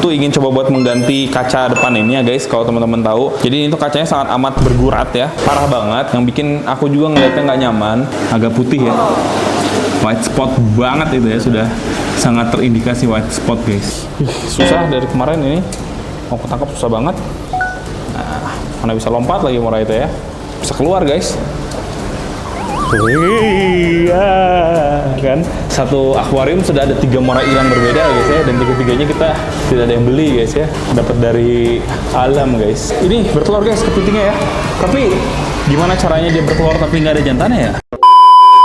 tuh ingin coba buat mengganti kaca depan ini ya guys, kalau teman-teman tahu. Jadi ini tuh kacanya sangat amat bergurat ya, parah banget, yang bikin aku juga ngeliatnya nggak nyaman. Agak putih ya, white spot banget itu ya, sudah sangat terindikasi white spot guys. Susah dari kemarin ini, mau ketangkap susah banget. Nah, mana bisa lompat lagi muara itu ya, bisa keluar guys. Iya kan, satu akuarium sudah ada 3 muara hilang berbeda guys ya, dan tiga-tiganya kita tidak ada yang beli guys ya, dapat dari alam guys. Ini bertelur guys kepitingnya ya, tapi gimana caranya dia bertelur tapi nggak ada jantannya ya?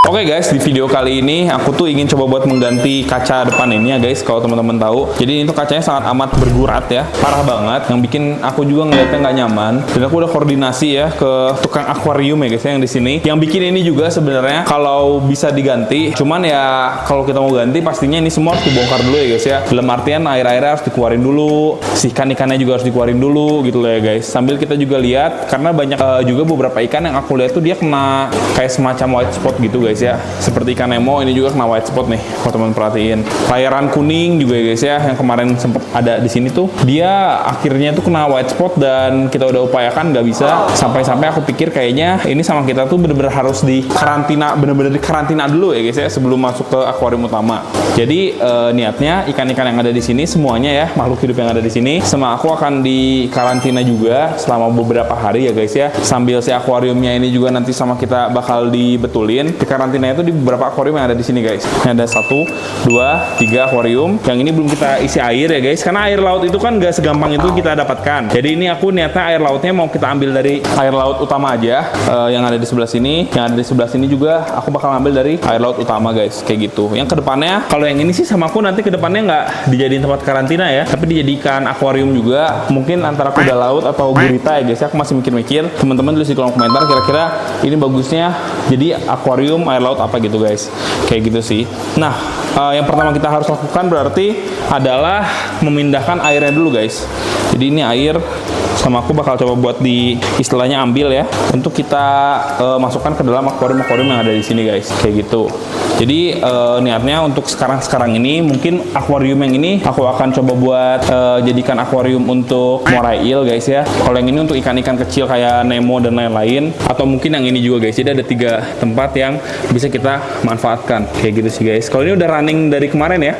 Oke guys, di video kali ini aku tuh ingin coba buat mengganti kaca depan ini ya guys, kalau teman-teman tahu. Jadi ini tuh kacanya sangat amat bergurat ya, parah banget, yang bikin aku juga ngeliatnya nggak nyaman. Dan aku udah koordinasi ya ke tukang akuarium ya guys ya, yang di sini. Yang bikin ini juga sebenarnya kalau bisa diganti, cuman ya kalau kita mau ganti pastinya ini semua harus dibongkar dulu ya guys ya. Dalam artian air-airnya harus dikeluarin dulu, si ikan-ikannya juga harus dikeluarin dulu gitu loh ya guys. Sambil kita juga lihat, karena banyak juga beberapa ikan yang aku lihat tuh dia kena kayak semacam white spot gitu guys ya, seperti ikan Nemo ini juga kena white spot nih, kalau teman perhatiin. Layaran kuning juga ya guys ya, yang kemarin sempat ada di sini tuh, dia akhirnya tuh kena white spot dan kita udah upayakan nggak bisa. Sampai-sampai aku pikir kayaknya ini sama kita tuh bener-bener harus di karantina, bener-bener di karantina dulu ya guys ya, sebelum masuk ke akuarium utama. Jadi niatnya ikan-ikan yang ada di sini semuanya ya, makhluk hidup yang ada di sini, sama aku akan di karantina juga selama beberapa hari ya guys ya. Sambil si akuariumnya ini juga nanti sama kita bakal dibetulin. Di karantina itu di beberapa akuarium yang ada di sini guys. Ini ada 1, 2, 3 akuarium. Yang ini belum kita isi air ya guys, karena air laut itu kan gak segampang itu kita dapatkan. Jadi ini aku niatnya air lautnya mau kita ambil dari air laut utama aja, yang ada di sebelah sini. Yang ada di sebelah sini juga aku bakal ambil dari air laut utama guys, kayak gitu. Yang kedepannya, kalau yang ini sih sama aku nanti kedepannya nggak dijadiin tempat karantina ya, tapi dijadikan akuarium juga. Mungkin antara kuda laut atau gurita ya guys ya, aku masih mikir-mikir. Teman-teman tulis di kolom komentar kira-kira ini bagusnya jadi akuarium air laut apa gitu guys, kayak gitu sih. Nah, yang pertama kita harus lakukan berarti adalah memindahkan airnya dulu guys. Jadi ini air, sama aku bakal coba buat di istilahnya ambil ya, untuk kita masukkan ke dalam akuarium-akuarium yang ada di sini guys, kayak gitu. Jadi niatnya untuk sekarang ini mungkin akuarium yang ini aku akan coba buat jadikan akuarium untuk muara eel guys ya. Kalau yang ini untuk ikan-ikan kecil kayak Nemo dan lain-lain, atau mungkin yang ini juga guys. Jadi ada 3 tempat yang bisa kita manfaatkan, kayak gitu sih guys. Kalau ini udah running dari kemarin ya,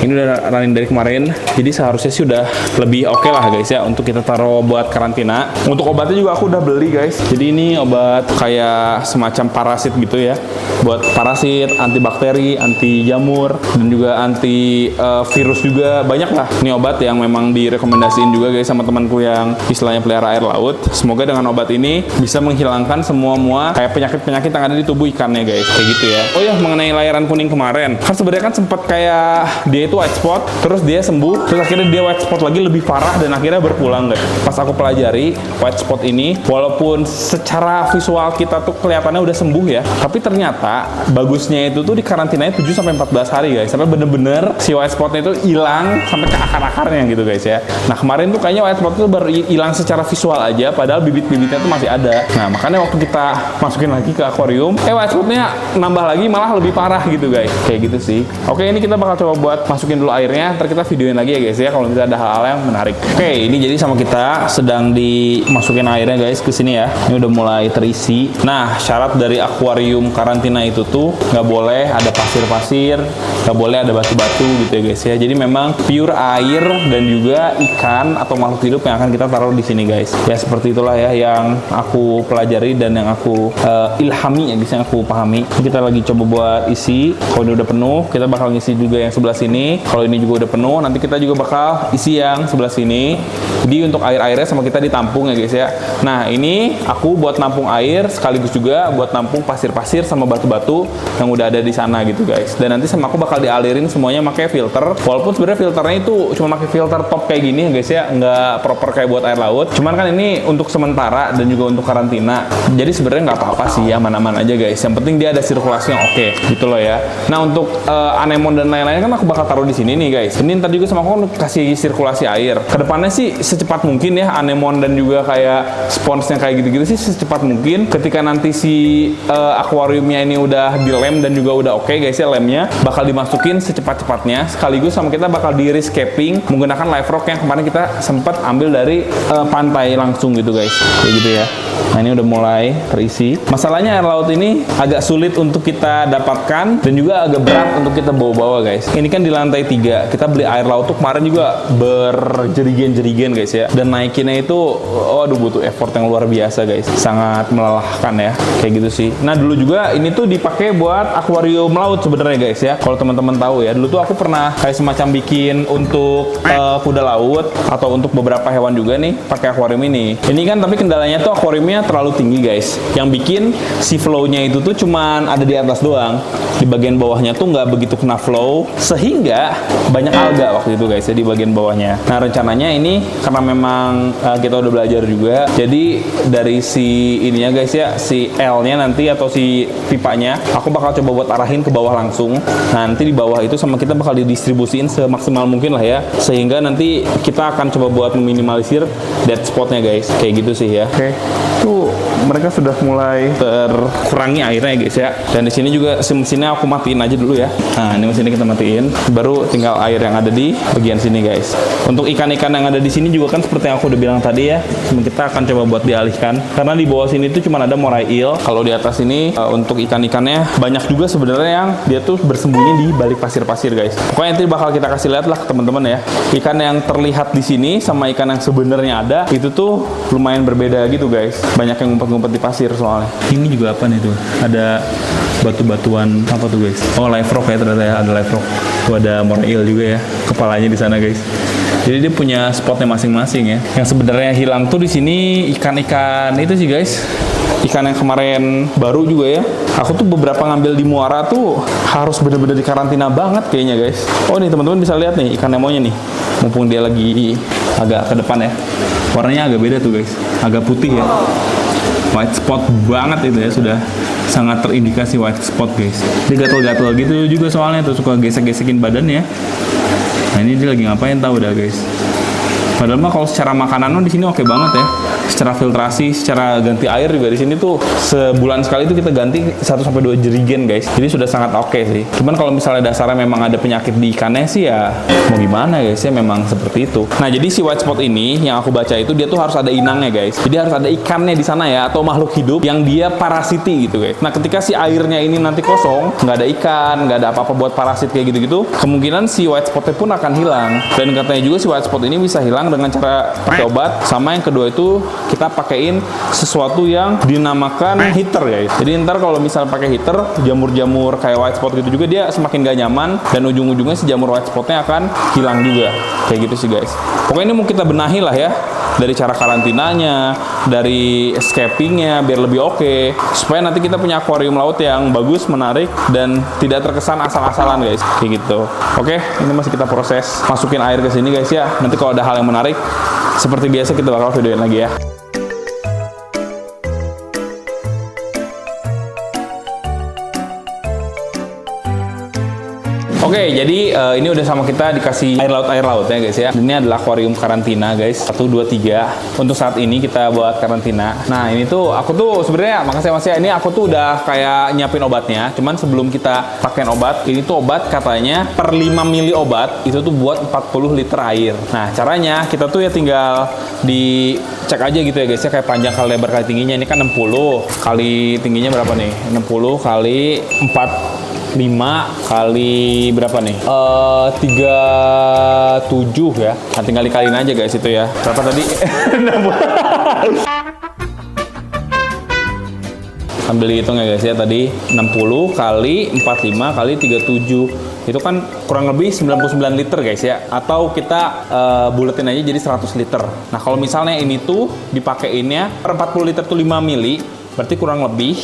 ini udah running dari kemarin, jadi seharusnya sih udah lebih oke lah guys ya untuk kita taruh buat karantina. Untuk obatnya juga aku udah beli guys. Jadi ini obat kayak semacam parasit gitu ya, buat parasit, antibakteri, anti jamur, dan juga anti virus juga, banyak lah. Ini obat yang memang direkomendasiin juga guys sama temanku yang istilahnya pelihara air laut. Semoga dengan obat ini bisa menghilangkan semua kayak penyakit-penyakit yang ada di tubuh ikannya guys, kayak gitu ya. Oh ya, mengenai layaran kuning kemarin, kan sebenarnya kan sempat kayak dia itu white spot, terus dia sembuh, terus akhirnya dia white spot lagi lebih parah dan akhirnya berpulang guys. Pas aku pelajari white spot ini, walaupun secara visual kita tuh kelihatannya udah sembuh ya, tapi ternyata bagusnya itu tuh di karantinanya 7-14 hari guys, sampai bener-bener si white spotnya itu hilang sampai ke akar-akarnya gitu guys ya. Nah kemarin tuh kayaknya white spot itu baru hilang secara visual aja, padahal bibit-bibitnya tuh masih ada. Nah makanya waktu kita masukin lagi ke akuarium, white spotnya nambah lagi, malah lebih parah gitu guys, kayak gitu sih. Oke, ini kita bakal coba buat masukin dulu airnya, ntar kita videoin lagi ya guys ya, kalau misalnya ada hal-hal yang menarik. Oke, ini jadi sama kita sedang dimasukin airnya guys ke sini ya. Ini udah mulai terisi. Nah, syarat dari akuarium karantina itu tuh nggak boleh ada pasir-pasir, nggak boleh ada batu-batu gitu ya guys ya. Jadi memang pure air dan juga ikan atau makhluk hidup yang akan kita taruh di sini guys. Ya seperti itulah ya yang aku pelajari dan yang aku ilhami ya guys, yang aku pahami. Kita lagi coba buat isi. Kalau ini udah penuh, kita bakal ngisi juga yang sebelah sini. Kalau ini juga udah penuh, nanti kita juga bakal isi yang sebelah sini. Jadi untuk air-airnya sama kita ditampung ya guys ya. Nah ini aku buat nampung air sekaligus juga buat nampung pasir-pasir sama batu-batu yang udah ada di sana gitu guys. Dan nanti sama aku bakal dialirin semuanya pakai filter. Walaupun sebenarnya filternya itu cuma pakai filter top kayak gini ya guys ya, nggak proper kayak buat air laut. Cuman kan ini untuk sementara dan juga untuk karantina. Jadi sebenarnya nggak apa-apa sih, aman-aman aja guys. Yang penting dia ada sirkulasi yang oke gitu loh ya. Nah untuk anemon dan lain-lain kan aku bakal taruh di sini nih guys. Ini ntar juga sama aku kasih sirkulasi air. Kedepannya sih secepat mungkin ya, anemon dan juga kayak sponsnya kayak gitu-gitu sih secepat mungkin. Ketika nanti si akuariumnya ini udah dilem dan dan juga udah oke guys ya lemnya, bakal dimasukin secepat-cepatnya sekaligus sama kita bakal di rescaping menggunakan live rock yang kemarin kita sempat ambil dari pantai langsung gitu guys, kayak gitu ya. Nah ini udah mulai terisi. Masalahnya air laut ini agak sulit untuk kita dapatkan dan juga agak berat untuk kita bawa-bawa guys. Ini kan di lantai 3, kita beli air laut tuh kemarin juga berjerigen-jerigen guys ya, dan naikinnya itu aduh butuh effort yang luar biasa guys, sangat melelahkan ya, kayak gitu sih. Nah dulu juga ini tuh dipakai buat akuarium laut sebenarnya guys ya, kalau teman-teman tahu ya. Dulu tuh aku pernah kayak semacam bikin untuk kuda laut atau untuk beberapa hewan juga nih pakai akuarium ini. Ini kan tapi kendalanya tuh akuariumnya terlalu tinggi guys, yang bikin si flow-nya itu tuh cuman ada di atas doang, di bagian bawahnya tuh nggak begitu kena flow, sehingga banyak alga waktu itu guys ya di bagian bawahnya. Nah rencananya ini karena memang kita udah belajar juga, jadi dari si ininya guys ya, si L-nya nanti atau si pipanya aku bakal coba buat arahin ke bawah langsung. Nanti di bawah itu sama kita bakal didistribusiin semaksimal mungkin lah ya, sehingga nanti kita akan coba buat meminimalisir dead spotnya guys, kayak gitu sih ya. Oke. Tuh mereka sudah mulai terkurangi airnya guys ya. Dan di sini juga mesinnya aku matiin aja dulu ya. Nah, ini mesinnya kita matiin. Baru tinggal air yang ada di bagian sini guys. Untuk ikan-ikan yang ada di sini juga kan seperti yang aku udah bilang tadi ya, kita akan coba buat dialihkan. Karena di bawah sini tuh cuma ada moray eel. Kalau di atas ini untuk ikan-ikannya banyak juga sebenarnya yang dia tuh bersembunyi di balik pasir-pasir guys. Pokoknya nanti bakal kita kasih lihat lah ke teman-teman ya. Ikan yang terlihat di sini sama ikan yang sebenarnya ada itu tuh lumayan berbeda gitu guys. Banyak yang ngumpet-ngumpet di pasir soalnya. Ini juga apa nih tuh? Ada batu-batuan apa tuh guys? Oh live rock ya ternyata ya, ada live rock. Tuh ada moray eel juga ya, kepalanya di sana guys. Jadi dia punya spotnya masing-masing ya. Yang sebenarnya hilang tuh di sini ikan-ikan itu sih guys. Ikan yang kemarin baru juga ya. Aku tuh beberapa ngambil di muara tuh harus bener-bener di karantina banget kayaknya guys. Oh nih teman-teman bisa lihat nih ikan nemonya nih. Mumpung dia lagi agak ke depan ya. Warnanya agak beda tuh guys. Agak putih ya. White spot banget itu ya, sudah sangat terindikasi white spot guys. Dia gatel-gatel gitu juga soalnya tuh, suka gesek-gesekin badannya. Nah ini dia lagi ngapain tahu dah guys. Padahal mah kalau secara makanan di sini oke banget ya. Secara filtrasi, secara ganti air juga di sini tuh sebulan sekali tuh kita ganti 1-2 jerigen guys. Jadi sudah sangat oke sih. Cuman kalau misalnya dasarnya memang ada penyakit di ikannya sih ya mau gimana guys ya, memang seperti itu. Nah jadi si white spot ini yang aku baca itu dia tuh harus ada inangnya guys. Jadi harus ada ikannya di sana ya, atau makhluk hidup yang dia parasiti gitu guys. Nah ketika si airnya ini nanti kosong, nggak ada ikan, nggak ada apa-apa buat parasit kayak gitu-gitu, kemungkinan si white spotnya pun akan hilang. Dan katanya juga si white spot ini bisa hilang dengan cara pakai obat, sama yang kedua itu kita pakein sesuatu yang dinamakan heater guys. Jadi ntar kalau misalnya pakai heater, jamur-jamur kayak white spot gitu juga dia semakin gak nyaman, dan ujung-ujungnya si jamur white spotnya akan hilang juga, kayak gitu sih guys. Pokoknya ini mau kita benahi lah ya, dari cara karantinanya, dari escapingnya biar lebih oke, supaya nanti kita punya akuarium laut yang bagus, menarik, dan tidak terkesan asal-asalan guys, kayak gitu. Oke, ini masih kita proses masukin air ke sini guys ya. Nanti kalau ada hal yang menarik seperti biasa kita bakal videoin lagi ya. Oke, jadi ini udah sama kita dikasih air laut ya guys ya. Ini adalah akuarium karantina guys, 1, 2, 3. Untuk saat ini kita buat karantina. Nah ini tuh aku tuh sebenarnya makasih mas ya, ini aku tuh udah kayak nyiapin obatnya. Cuman sebelum kita pakein obat, ini tuh obat katanya per 5 mili obat itu tuh buat 40 liter air. Nah caranya kita tuh ya tinggal dicek aja gitu ya guys ya, kayak panjang kali lebar kali tingginya. Ini kan 60 kali tingginya berapa nih? 60 kali 5 kali berapa nih? 37 ya. Nah, tinggal dikaliin aja guys itu ya. Berapa tadi? Sambil dihitung ya guys ya, tadi 60 kali 45 kali 37. Itu kan kurang lebih 99 liter guys ya. Atau kita buletin aja jadi 100 liter. Nah, kalau misalnya ini tuh dipakeinnya per 40 liter tuh 5 mili, berarti kurang lebih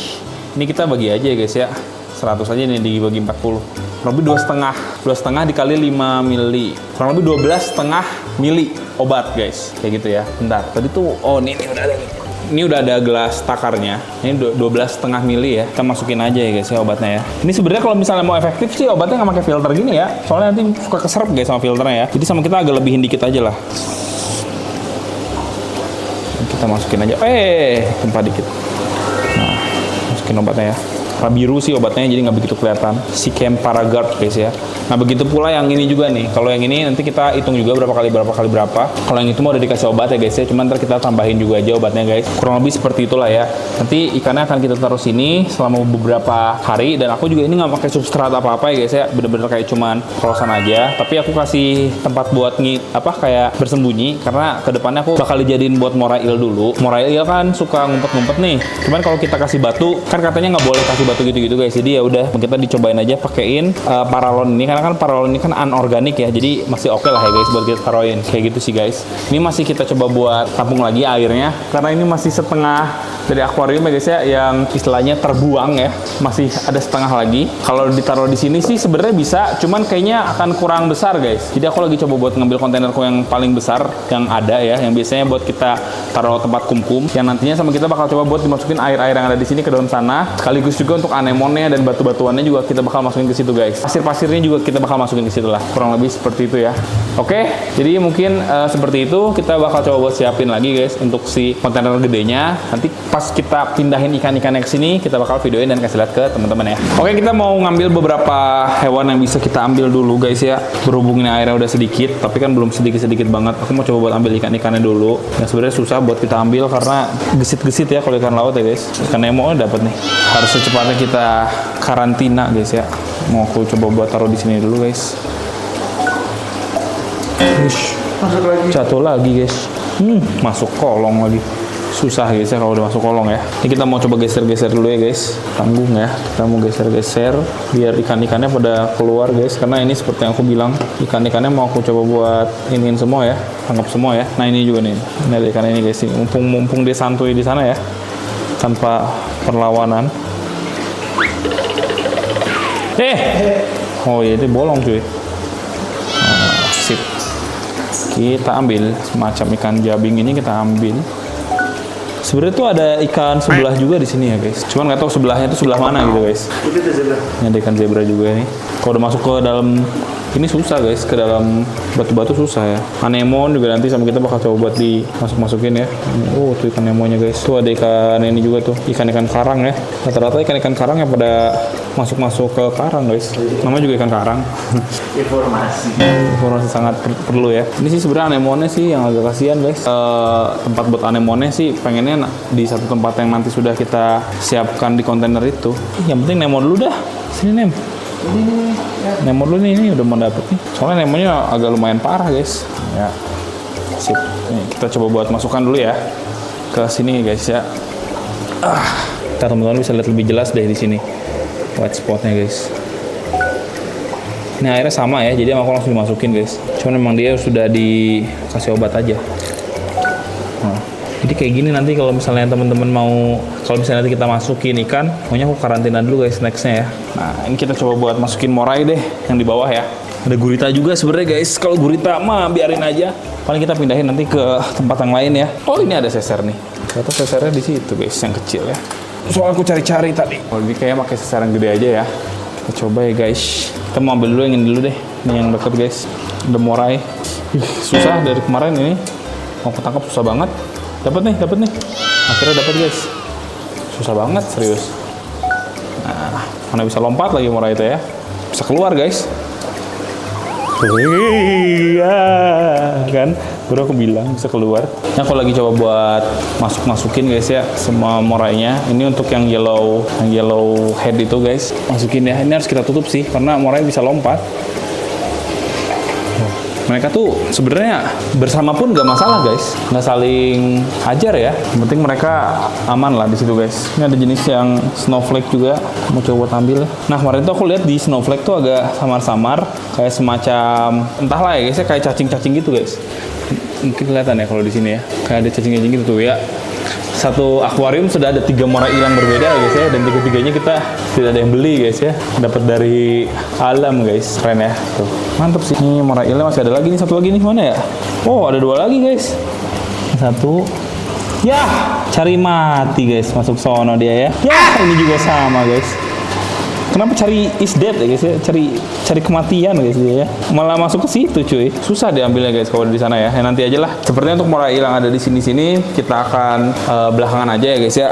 ini kita bagi aja ya guys ya. 100 aja nih dibagi 40, kurang lebih 2,5 dikali 5 mili, kurang lebih 12,5 mili obat guys, kayak gitu ya. Bentar, tadi tuh ini udah ada nih. Ini udah ada gelas takarnya. Ini 12,5 mili ya. Kita masukin aja ya guys ya obatnya ya. Ini sebenarnya kalau misalnya mau efektif sih obatnya nggak pakai filter gini ya. Soalnya nanti suka keserap guys sama filternya ya. Jadi sama kita agak lebihin dikit aja lah. Kita masukin aja. Tumpah dikit. Nah, masukin obatnya ya. biru sih obatnya, jadi nggak begitu kelihatan. Si Chem Paragard guys ya. Nah begitu pula yang ini juga nih. Kalau yang ini nanti kita hitung juga berapa kali berapa. Kalau yang itu mau udah dikasih obat ya guys ya. Cuman ntar kita tambahin juga aja obatnya guys. Kurang lebih seperti itulah ya. Nanti ikannya akan kita taruh sini selama beberapa hari. Dan aku juga ini nggak pakai substrat apa-apa ya guys ya. Bener-bener kayak cuman krosan aja. Tapi aku kasih tempat buat kayak bersembunyi. Karena kedepannya aku bakal dijadiin buat morail dulu. Morail kan suka ngumpet-ngumpet nih. Cuman kalau kita kasih batu, kan katanya nggak boleh kasih batu gitu-gitu guys. Jadi ya udah kita dicobain aja pakein paralon ini. Karena kan paralon ini kan anorganik ya. Jadi masih oke lah ya guys buat kita taruhin. Kayak gitu sih guys. Ini masih kita coba buat tampung lagi airnya. Karena ini masih setengah dari akuarium ya guys ya. Yang istilahnya terbuang ya. Masih ada setengah lagi. Kalau ditaruh di sini sih sebenarnya bisa. Cuman kayaknya akan kurang besar guys. Jadi aku lagi coba buat ngambil kontainerku yang paling besar yang ada ya. Yang biasanya buat kita taruh tempat kumkum. Yang nantinya sama kita bakal coba buat dimasukin air-air yang ada di sini ke dalam sana. Sekaligus juga untuk anemonnya dan batu-batuannya juga kita bakal masukin ke situ guys. Pasir-pasirnya juga kita bakal masukin ke situ lah. Kurang lebih seperti itu ya. Oke, jadi mungkin seperti itu. Kita bakal coba buat siapin lagi guys untuk si kontainer gedenya. Nanti pas kita pindahin ikan-ikannya ke sini, kita bakal videoin dan kasih lihat ke teman-teman ya. Oke, kita mau ngambil beberapa hewan yang bisa kita ambil dulu guys ya. Berhubung ini airnya udah sedikit, tapi kan belum sedikit-sedikit banget. Aku mau coba buat ambil ikan-ikannya dulu. Yang sebenarnya susah buat kita ambil karena gesit-gesit ya kalau ikan laut ya guys. Ikan Nemo dapat nih. Harus secepatnya kita karantina guys ya. Mau aku coba buat taruh di sini dulu guys. Masuk lagi. Jatuh lagi guys. Masuk kolong lagi. Susah guys ya kalau udah masuk kolong ya. Ini kita mau coba geser-geser dulu ya guys. Tanggung ya. Kita mau geser-geser biar ikan-ikannya pada keluar guys. Karena ini seperti yang aku bilang, ikan-ikannya mau aku coba buat iniin semua ya. Tangkap semua ya. Nah ini juga nih. Ini ada ikan ini guys. Mumpung dia santuy di sana ya. Tanpa perlawanan. Oh iya itu bolong cuy. Sip. Kita ambil semacam ikan jabing ini kita ambil. Sebenarnya tuh ada ikan sebelah juga di sini ya guys. Cuman nggak tahu sebelahnya itu sebelah mana gitu guys. Ini ada ikan zebra juga nih. Kalau udah masuk ke dalam ini susah guys, ke dalam batu-batu susah ya. Anemon juga nanti sama kita bakal coba buat dimasuk-masukin ya. Oh tuh ikan Nemonya guys. Tuh ada ikan ini juga tuh, ikan-ikan karang ya. Rata-rata ikan-ikan karang yang pada masuk-masuk ke karang guys. Namanya juga ikan karang. Informasi sangat perlu ya. Ini sih sebenarnya anemonnya sih yang agak kasihan guys. Tempat buat anemonnya sih pengennya di satu tempat yang nanti sudah kita siapkan di kontainer itu. Yang penting Nemo dulu dah. Sini Nem. Ini Nemo dulu nih, ini udah mau dapet nih. Soalnya Nemonya agak lumayan parah guys. Ya. Sip. Nih, kita coba buat masukkan dulu ya ke sini guys ya. Kita teman-teman bisa lihat lebih jelas deh di sini white spotnya guys. Ini airnya sama ya, jadi aku langsung dimasukin guys. Cuman memang dia sudah dikasih obat aja. Nah, jadi kayak gini nanti kalau misalnya teman-teman mau, kalau misalnya nanti kita masukin ikan, maunya aku karantina dulu guys nextnya ya. Nah ini kita coba buat masukin morai deh yang di bawah ya. Ada gurita juga sebenarnya guys. Kalau gurita mah biarin aja. Paling kita pindahin nanti ke tempat yang lain ya. Oh ini ada seser nih. Ternyata sesernya di situ guys, yang kecil ya. Soalnya aku cari-cari tadi. Oh ini kayaknya pakai seser yang gede aja ya. Kita coba ya guys. Kita mau ambil dulu yang ini dulu deh. Ini yang deket guys. Ada morai. Susah dari kemarin ini. Mau ketangkap susah banget. Dapat nih. Akhirnya dapat guys. Susah banget serius. Nah, mana bisa lompat lagi morai itu ya. Bisa keluar guys. Iya kan, baru aku bilang bisa keluar. Nah aku lagi coba buat masukin guys ya semua morainya. Ini untuk yang yellow head itu guys, masukin ya. Ini harus kita tutup sih karena morai bisa lompat. Mereka tuh sebenarnya bersama pun gak masalah guys, nggak saling hajar ya. Yang penting mereka aman lah di situ guys. Ini ada jenis yang snowflake juga, mau coba buat ambil. Nah kemarin tuh aku lihat di snowflake tuh agak samar-samar, kayak semacam entahlah ya guys, kayak cacing-cacing gitu guys. Mungkin kelihatan ya kalau di sini ya, kayak ada cacing-cacing gitu tuh ya. Satu akuarium sudah ada 3 morail yang berbeda guys ya, dan tiga-tiganya kita tidak ada yang beli guys ya, dapat dari alam guys. Keren ya tuh, mantap sih. Ini morailnya masih ada lagi nih, satu lagi nih, mana ya? Oh ada 2 lagi guys. Satu ya, cari mati guys, masuk sono dia ya. Ya ini juga sama guys. Kenapa cari is dead ya guys ya? Cari kematian guys ya. Malah masuk ke situ cuy. Susah diambilnya guys kalau di sana ya. Nanti aja lah. Sepertinya untuk morai yang ada di sini kita akan belakangan aja ya guys ya.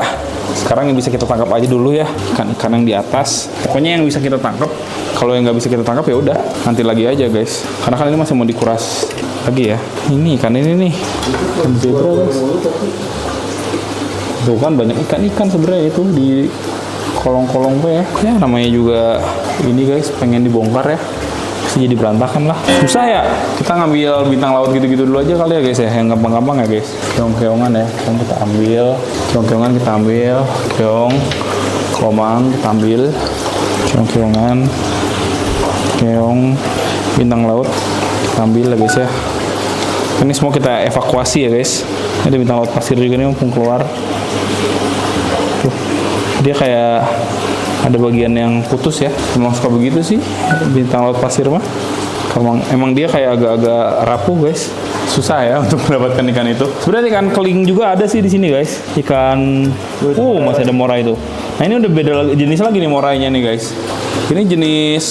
Sekarang yang bisa kita tangkap aja dulu ya, ikan yang di atas. Pokoknya yang bisa kita tangkap. Kalau yang nggak bisa kita tangkap ya udah, nanti lagi aja guys. Karena kan ini masih mau dikuras lagi ya. Ini ikan ini nih, ikan zebra guys. Tuh kan banyak ikan-ikan sebenarnya itu di kolong-kolong ya. Ya namanya juga ini guys, pengen dibongkar ya. Jadi berantakan lah. Susah ya. Kita ngambil bintang laut gitu-gitu dulu aja kali ya guys ya. Yang gampang-gampang ya guys. Keong-keongan ya. Keong kita ambil. Keong-keongan kita ambil. Keong. Kelomang kita ambil. Keong-keongan. Keong. Bintang laut kita ambil ya guys ya. Ini semua kita evakuasi ya guys. Ini ada bintang laut pasir juga nih mumpung keluar. Tuh. Dia kayak ada bagian yang putus ya. Emang suka begitu sih bintang laut pasir mah. Emang dia kayak agak-agak rapuh guys. Susah ya untuk mendapatkan ikan itu. Sebenarnya ikan keling juga ada sih di sini guys. Ikan masih ada morai itu. Nah ini udah beda jenis lagi nih morainya nih guys. Ini jenis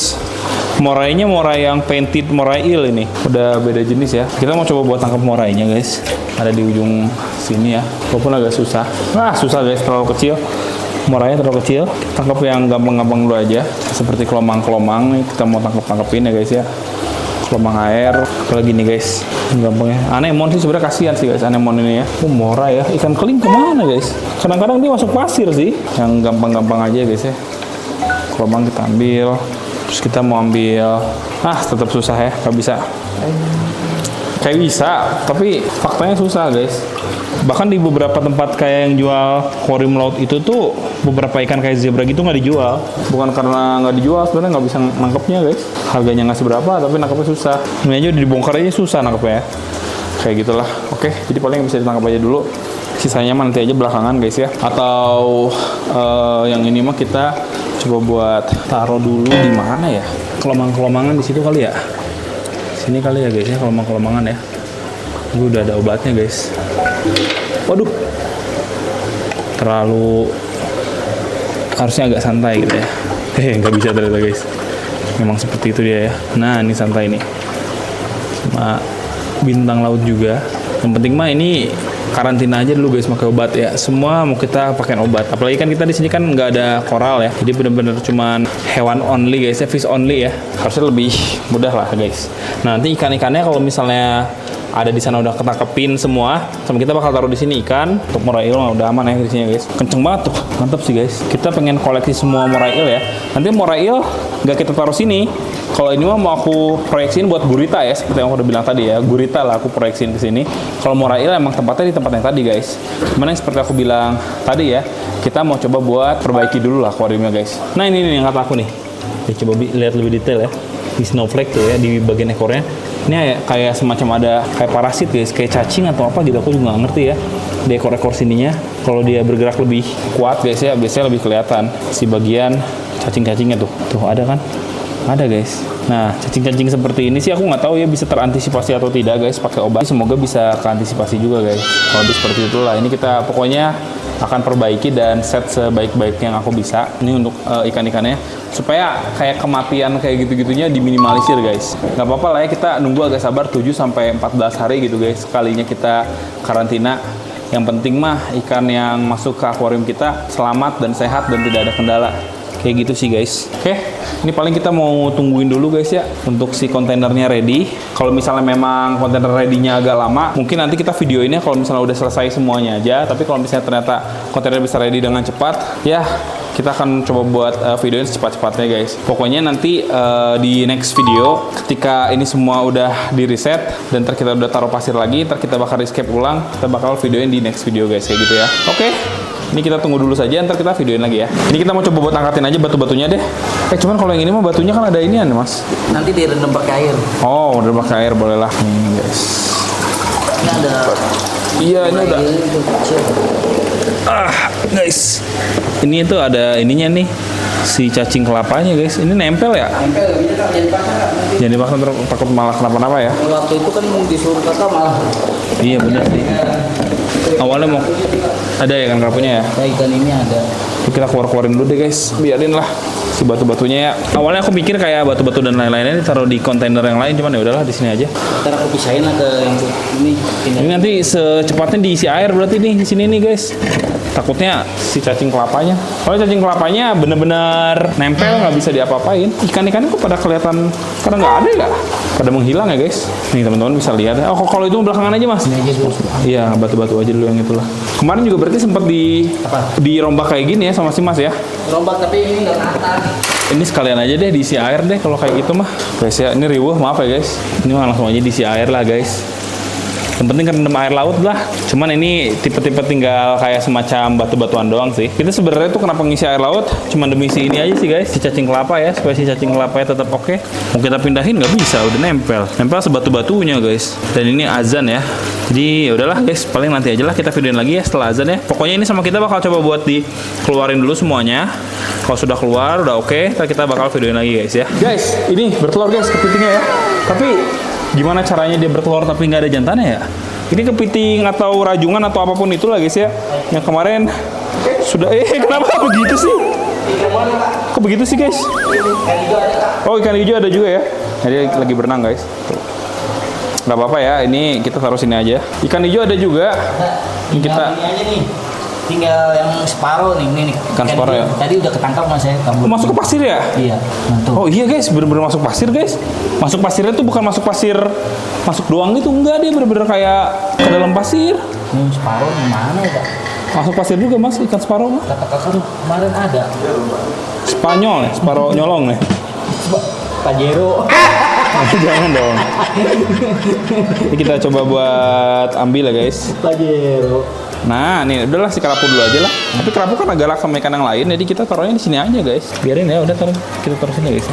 morainya morai yang painted morai eel ini. Udah beda jenis ya. Kita mau coba buat tangkap morainya guys. Ada di ujung sini ya. Walaupun agak susah. Susah guys, terlalu kecil. Morainya terlalu kecil, tangkap yang gampang-gampang dulu aja, seperti kelomang-kelomang nih kita mau tangkapin ya guys ya. Kelomang air, apalagi nih guys, gampangnya. Anemon sih sebenarnya kasihan sih guys, anemon ini ya. Morai ya, ikan keling kemana guys? Kadang-kadang dia masuk pasir sih, yang gampang-gampang aja guys ya. Kelomang kita ambil, terus kita mau ambil, tetap susah ya, nggak bisa. Kayak bisa, tapi faktanya susah guys. Bahkan di beberapa tempat kayak yang jual akuarium laut itu tuh beberapa ikan kayak zebra gitu nggak dijual. Bukan karena nggak dijual, sebenarnya nggak bisa nangkepnya guys. Harganya nggak seberapa, tapi nangkepnya susah. Ini aja dibongkar aja susah nangkepnya ya. Kayak gitulah. Oke, jadi paling bisa ditangkap aja dulu. Sisanya nanti aja belakangan guys ya. Atau yang ini mah kita coba buat taruh dulu di mana ya? Kelomang-kelomangan di situ kali ya. Sini kali ya guys ya, kelomang-kelomangan ya. Gue udah ada obatnya guys. Waduh, terlalu harusnya agak santai gitu ya. Nggak bisa ternyata guys. Memang seperti itu dia ya. Nah ini santai nih. Sama bintang laut juga. Yang penting mah ini karantina aja dulu guys, pakai obat ya. Semua mau kita pakai obat. Apalagi kan kita di sini kan nggak ada koral ya. Jadi benar-benar cuman hewan only guys, ya, fish only ya. Harusnya lebih mudah lah guys. Nah nanti ikan-ikannya kalau misalnya ada di sana udah ketangkepin semua, sama kita bakal taruh di sini ikan. Untuk morai eel udah aman ya di sini guys. Kenceng banget tuh, mantap sih guys. Kita pengen koleksi semua morai eel ya. Nanti morai eel nggak kita taruh sini. Kalau ini mah mau aku proyeksiin buat gurita ya, seperti yang aku udah bilang tadi ya. Gurita lah aku proyeksiin ke sini. Kalau morai eel emang tempatnya di tempat yang tadi guys. Cuman yang seperti aku bilang tadi ya, kita mau coba buat perbaiki dulu lah akuariumnya guys. Nah ini nih yang kata aku nih. Coba lihat lebih detail ya. Di snowflake tuh ya di bagian ekornya. Ini kayak semacam ada kayak parasit guys, kayak cacing atau apa gitu, aku juga nggak ngerti ya. Di ekor-ekor sininya, kalau dia bergerak lebih kuat guys ya, biasanya lebih kelihatan si bagian cacing-cacingnya tuh. Tuh ada kan? Ada guys. Nah, cacing-cacing seperti ini sih aku nggak tahu ya bisa terantisipasi atau tidak guys pakai obat. Semoga bisa keantisipasi juga guys. Kalau seperti itulah, ini kita pokoknya akan perbaiki dan set sebaik-baiknya yang aku bisa. Ini untuk ikan-ikannya supaya kayak kematian kayak gitu-gitunya diminimalisir guys. Nggak apa-apa lah ya, kita nunggu agak sabar 7-14 hari gitu guys sekalinya kita karantina. Yang penting mah ikan yang masuk ke akuarium kita selamat dan sehat dan tidak ada kendala. Kayak gitu sih guys. Oke, ini paling kita mau tungguin dulu guys ya untuk si kontainernya ready. Kalau misalnya memang kontainer ready-nya agak lama, mungkin nanti kita videoinnya kalau misalnya udah selesai semuanya aja. Tapi kalau misalnya ternyata kontainer bisa ready dengan cepat, ya kita akan coba buat videoin secepat-cepatnya guys. Pokoknya nanti di next video ketika ini semua udah di reset dan ntar kita udah taruh pasir lagi, ntar kita bakal rescape ulang, kita bakal videoin di next video guys kayak gitu ya. Oke. Ini kita tunggu dulu saja, ntar kita videoin lagi ya. Ini kita mau coba buat angkatin aja batu-batunya deh. Cuman kalau yang ini mah batunya kan ada inian mas. Nanti direndam pakai air. Oh, direndam pakai air boleh lah. Nih guys. Ini ada. Iya, ini udah. Guys. Ini tuh ada ininya nih. Si cacing kelapanya guys. Ini nempel ya? Nempel, jangan dipaksa. Jangan dipaksa takut malah kenapa-napa ya. Waktu itu kan disuruh kakak malah. Iya benar sih. Awalnya mau ada ya kan kerapunya ya? Ya ikan ini ada. Kita keluarin dulu deh guys, biarin lah. si batu-batunya ya. Awalnya aku pikir kayak batu-batu dan lain-lainnya ditaruh di kontainer yang lain, cuman ya udahlah di sini aja. Ntar aku pisahin lah ke yang ini. Ini nanti secepatnya diisi air berarti nih di sini nih guys. Takutnya si cacing kelapanya. Kalau cacing kelapanya bener-bener nempel nggak bisa diapa-apain. Ikan-ikannya kok pada kelihatan karena nggak ada ya? Pada menghilang ya guys. Nih teman-teman bisa lihat. Oh kalau itu belakangan aja mas. Ini aja dulu. Iya batu-batu aja dulu yang itulah. Kemarin juga berarti sempat dirombak kayak gini ya sama si mas ya. Rombak tapi ini nggak rata. Ini sekalian aja deh diisi air deh kalau kayak gitu mah. Guys ya ini riuh maaf ya guys. Ini mah langsung aja diisi air lah guys. Yang penting kan rendam air laut lah. Cuman ini tipe-tipe tinggal kayak semacam batu-batuan doang sih. Kita sebenarnya tuh kenapa ngisi air laut? Cuman demi si ini aja sih guys, si cacing kelapa ya, supaya si cacing kelapanya tetap oke. Mau kita pindahin nggak bisa, udah nempel sebatu-batunya guys. Dan ini azan ya. Jadi ya udahlah guys, paling nanti aja lah kita videoin lagi ya setelah azan ya. Pokoknya ini sama kita bakal coba buat dikeluarin dulu semuanya. Kalau sudah keluar udah oke, kita bakal videoin lagi guys ya. Guys, ini bertelur guys kepitingnya ya. Tapi gimana caranya dia bertelur tapi nggak ada jantannya ya? Ini kepiting atau rajungan atau apapun itulah guys ya. Yang kemarin sudah kenapa begitu sih? Kok begitu sih guys? Oh ikan hijau ada juga ya. Jadi lagi berenang guys. Tuh. Nggak apa-apa ya. Ini kita taruh sini aja. Ikan hijau ada juga. Ini kita. Ini aja nih. Tinggal yang separuh nih, Ikan separuh ya? Tadi udah ketangkap mas saya. Masuk ke pasir ya? Iya. Mantul. Oh iya guys, bener-bener masuk pasir guys. Masuk pasirnya tuh bukan masuk pasir, masuk doang gitu, enggak dia bener-bener kayak ke dalam pasir. Ini separuh di mana ya Pak? Masuk pasir juga mas, ikan separuh mah. Kata kakak tuh kemarin ada. Spanyol ya, separuh nyolong nih. Pajero. Jangan dong. Ini kita coba buat ambil ya guys. Pajero. Nah, nih udahlah si kerapu dulu aja lah. Tapi kerapu kan agak sama ikan yang lain, jadi kita taruhnya di sini aja guys. Biarin ya, udah kita taruh sini guys.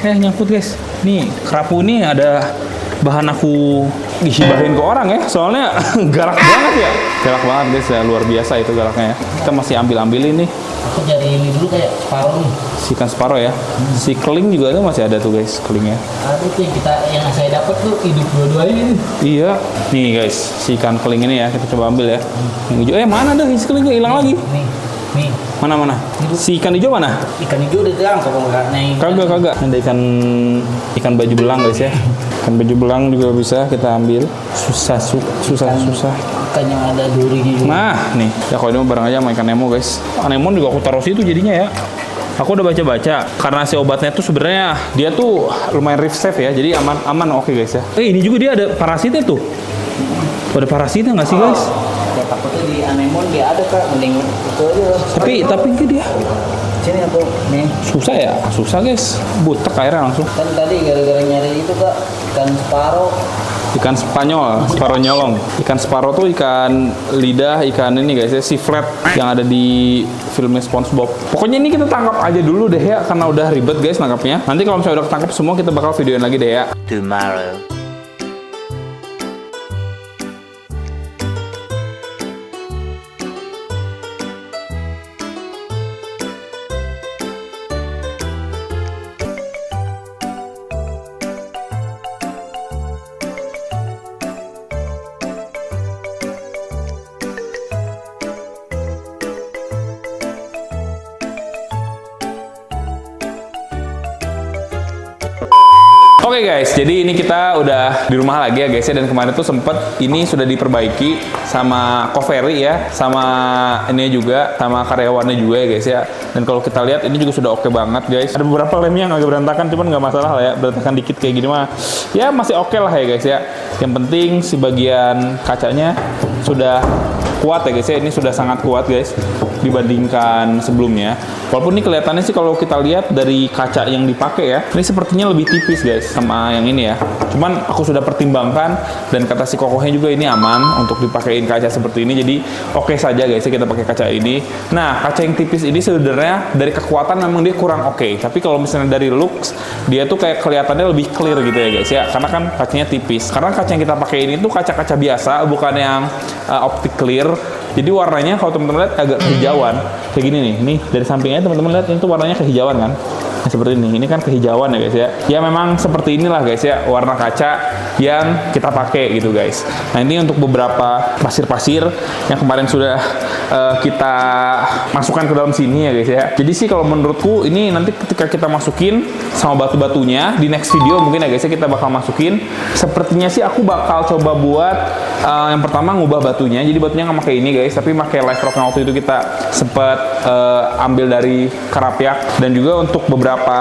Nyangkut guys. Nih kerapu ini ada bahan aku dihibahin ke orang ya. Soalnya galak banget ya. Galak banget guys ya, luar biasa itu galaknya ya. Kita masih ambil ini. Aku cari ini dulu kayak separuh nih. Si ikan separuh ya. Si keling juga tuh masih ada tuh guys, kelingnya. Ada tuh yang saya dapat tuh hidup dua-duanya ini. Iya. Nih guys, si ikan keling ini ya kita coba ambil ya. Yang hijau. Mana dah si kelingnya hilang lagi? Nih. Mana? Si ikan hijau mana? Ikan hijau udah hilang kalau nggak naik. Kagak. Ada ikan baju belang guys ya. Ikan baju belang juga bisa kita ambil. Susah. Ikan yang ada durinya juga. Nah, nih. Ya kalau ini mah bareng aja sama ikan Nemo guys. Anemon juga aku taruh situ jadinya ya. Aku udah baca-baca karena si obatnya tuh sebenarnya dia tuh lumayan reef safe ya. Jadi aman oke guys ya. Ini juga dia ada parasitnya tuh. Ada parasitnya nggak sih guys? Ya takutnya di anemon dia ada kak, mending itu aja. Tapi enggak dia. Sini aku nih. Susah guys. Butek airnya langsung. Kan tadi gara-gara nyari itu kak, ikan separuh. Ikan Spanyol, separuh nyolong. Ikan separuh tuh ikan lidah, ikan ini guys ya, si flat yang ada di filmnya SpongeBob. Pokoknya ini kita tangkap aja dulu deh ya, karena udah ribet guys nangkapnya. Nanti kalau misalnya udah ketangkap semua kita bakal videoin lagi deh ya. Tomorrow. Oke guys, jadi ini kita udah di rumah lagi ya guys ya, dan kemarin tuh sempet ini sudah diperbaiki sama Covery ya, sama ini juga, sama karyawannya juga ya guys ya. Dan kalau kita lihat ini juga sudah oke banget guys. Ada beberapa lem yang agak berantakan, cuman nggak masalah lah ya, berantakan dikit kayak gini mah ya masih oke lah ya guys ya. Yang penting si bagian kacanya sudah kuat ya guys ya, ini sudah sangat kuat guys dibandingkan sebelumnya. Walaupun ini kelihatannya sih kalau kita lihat dari kaca yang dipakai ya, ini sepertinya lebih tipis guys sama yang ini ya. Cuman aku sudah pertimbangkan dan kata si kokohnya juga ini aman untuk dipakein kaca seperti ini. Jadi oke saja guys ya kita pakai kaca ini. Nah kaca yang tipis ini sebenarnya dari kekuatan memang dia kurang oke. Tapi kalau misalnya dari looks dia tuh kayak kelihatannya lebih clear gitu ya guys ya. Karena kan kacanya tipis. Karena kaca yang kita pakai ini tuh kaca-kaca biasa, bukan yang optic clear. Jadi warnanya kalau teman-teman lihat agak kehijauan kayak gini nih. Nih dari sampingnya teman-teman lihat ini tuh warnanya kehijauan kan. Nah, seperti ini kan kehijauan ya guys ya. Ya memang seperti inilah guys ya warna kaca yang kita pakai gitu guys. Nah ini untuk beberapa pasir-pasir yang kemarin sudah kita masukkan ke dalam sini ya guys ya. Jadi sih kalau menurutku ini nanti ketika kita masukin sama batu-batunya di next video mungkin ya guys ya, kita bakal masukin. Sepertinya sih aku bakal coba buat yang pertama ngubah batunya. Jadi batunya nggak pakai ini guys, tapi pakai live rock yang waktu itu kita sempat ambil dari Karapiak. Dan juga untuk beberapa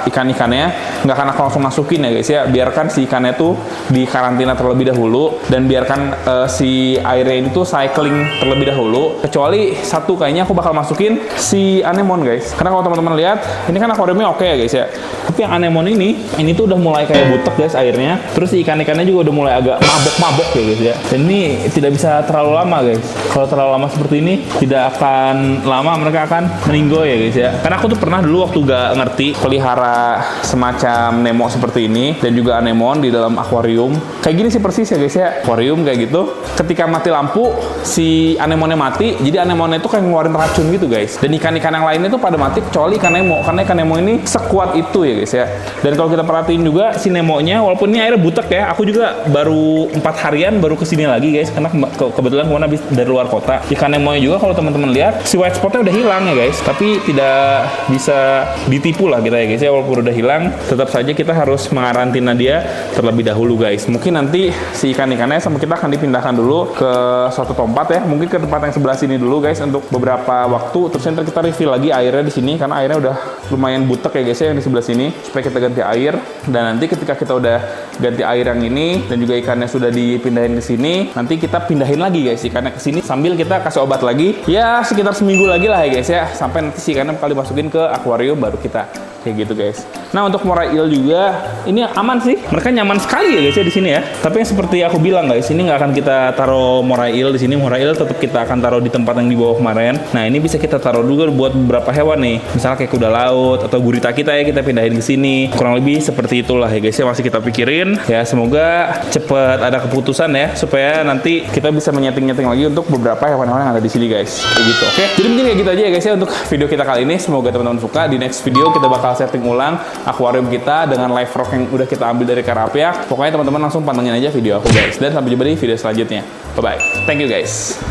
ikan-ikannya nggak akan aku langsung masukin ya guys ya. Biarkan si ikannya tuh di karantina terlebih dahulu dan biarkan si airnya ini tuh cycling terlebih dahulu. Kecuali satu kayaknya aku bakal masukin si anemon guys. Karena kalau teman-teman lihat ini kan akuariumnya oke ya guys ya. Tapi yang anemon ini tuh udah mulai kayak butek guys airnya. Terus si ikan-ikannya juga udah mulai agak mabok-mabok ya guys ya. Dan ini tidak bisa terlalu lama guys. Kalau terlalu lama seperti ini tidak akan lama, mereka akan meninggoy ya guys ya. Karena aku tuh pernah dulu waktu gak ngerti pelihara semacam Nemo seperti ini dan juga anemon di dalam akuarium. Kayak gini sih persis ya guys ya. Akuarium kayak gitu. Ketika mati lampu si anemonnya mati. Jadi anemonnya itu kayak ngeluarin racun gitu guys. Dan ikan-ikan yang lainnya itu pada mati kecuali ikan Nemo. Karena ikan Nemo ini sekuat itu ya guys ya. Dan kalau kita perhatiin juga si Nemonya walaupun ini airnya butek ya. Aku juga baru 4 harian baru kesini lagi guys. Karena kebetulan kemana habis dari luar kota. Ikan Nemonya juga kalau teman-teman lihat si white spotnya udah hilang ya guys. Tapi tidak bisa ditipu lah kita ya guys ya. Walaupun udah hilang tetap saja kita harus mengarantina dia terlebih dahulu guys. Mungkin nanti si ikan-ikannya sama kita akan dipindahkan dulu ke suatu tempat ya. Mungkin ke tempat yang sebelah sini dulu guys untuk beberapa waktu. Terus nanti kita refill lagi airnya di sini karena airnya udah lumayan butek ya guys ya yang di sebelah sini, supaya kita ganti air. Dan nanti ketika kita udah ganti air yang ini dan juga ikannya sudah dipindahin ke sini, nanti kita pindahin lagi guys ikannya ke sini sambil kita kasih obat lagi. Ya sekitar seminggu lagi lah ya guys ya, sampai nanti si ikannya bakal dimasukin ke akuarium baru kita kayak gitu guys. Nah untuk moray eel juga ini aman sih, mereka nyaman sekali ya guys ya di sini ya. Tapi yang seperti aku bilang guys, ini nggak akan kita taruh moray eel di sini. Moray eel tetap kita akan taruh di tempat yang di bawah kemarin. Nah ini bisa kita taruh juga buat beberapa hewan nih, misalnya kayak kuda laut atau gurita kita ya, kita pindahin ke sini. Kurang lebih seperti itulah ya guys ya, masih kita pikirin ya. Semoga cepet ada keputusan ya, supaya nanti kita bisa menyeting-nyeting lagi untuk beberapa hewan-hewan yang ada di sini guys, kayak gitu. Oke, jadi mungkin kayak gitu aja ya guys ya untuk video kita kali ini. Semoga teman-teman suka. Di next video kita bakal setting ulang akuarium kita dengan live rock yang udah kita ambil dari Karapiak. Pokoknya teman-teman langsung pantengin aja video aku guys. Dan sampai jumpa di video selanjutnya. Bye bye. Thank you guys.